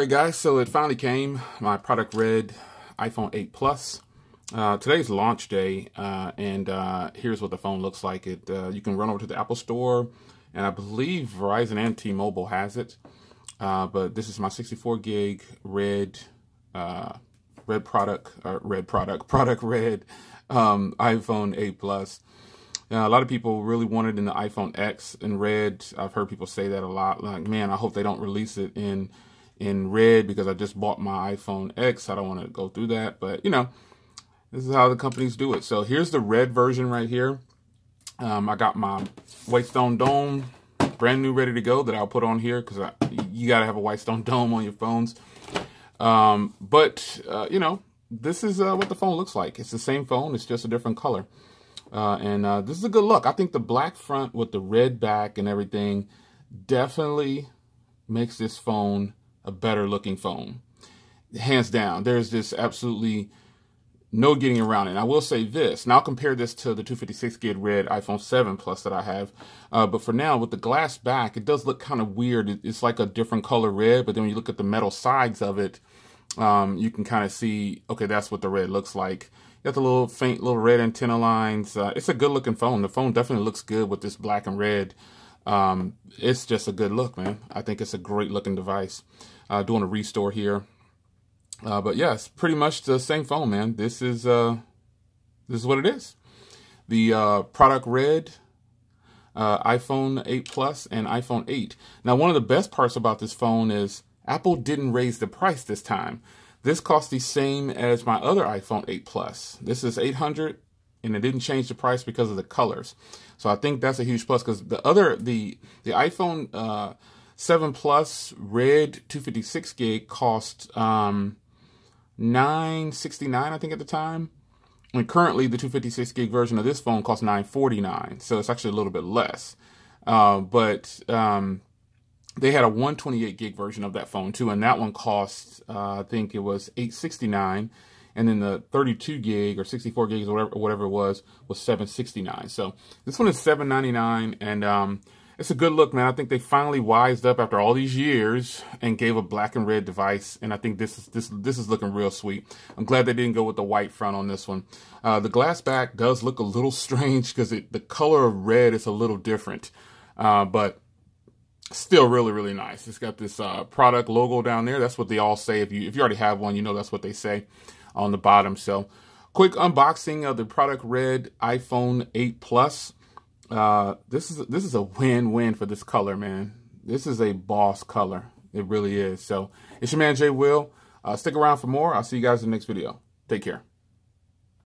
Alright guys, so it finally came, my product Red iPhone 8 Plus. Today's launch day, and here's what the phone looks like. You can run over to the Apple Store, and I believe Verizon and T-Mobile has it. But this is my 64 gig Red iPhone 8 Plus. A lot of people really wanted in the iPhone X in red. I've heard people say that a lot. Like, man, I hope they don't release it in red because I just bought my iPhone X. I don't want to go through that, but you know, this is how the companies do it. So here's the red version right here. I got my white stone dome, brand new, ready to go, that I'll put on here because you got to have a white stone dome on your phones. You know, this is what the phone looks like. It's the same phone. It's just a different color. This is a good look. I think the black front with the red back and everything definitely makes this phone a better looking phone. Hands down. There's just absolutely no getting around it. And I will say this. Now I'll compare this to the 256 gig red iPhone 7 Plus that I have. But for now, with the glass back, it does look kind of weird. It's like a different color red, but then when you look at the metal sides of it, you can kind of see, okay, that's what the red looks like. You got the little faint little red antenna lines. It's a good looking phone. The phone definitely looks good with this black and red. It's just a good look, man. I think it's a great looking device. Doing a restore here. But yeah, it's pretty much the same phone, man. This is what it is. The product Red iPhone 8 Plus and iPhone 8. Now, one of the best parts about this phone is Apple didn't raise the price this time. This costs the same as my other iPhone 8 Plus. This is $800, and it didn't change the price because of the colors. So I think that's a huge plus, because the iPhone 7 Plus Red 256 gig cost $969, I think, at the time. And currently, the 256 gig version of this phone costs $949, so it's actually a little bit less. They had a 128 gig version of that phone too, and that one cost, I think it was $869, and then the 32 gig or 64 gigs or whatever it was $769. So this one is $799, and it's a good look, man. I think they finally wised up after all these years and gave a black and red device, and I think this is looking real sweet. I'm glad they didn't go with the white front on this one. The glass back does look a little strange because the color of red is a little different, but still really, really nice. It's got this product logo down there. That's what they all say. If you already have one, you know that's what they say on the bottom. So quick unboxing of the product Red iPhone 8 Plus. This is a win-win for this color, man. This is a boss color. It really is. So it's your man Jay Will. Stick around for more. I'll see you guys in the next video. Take care.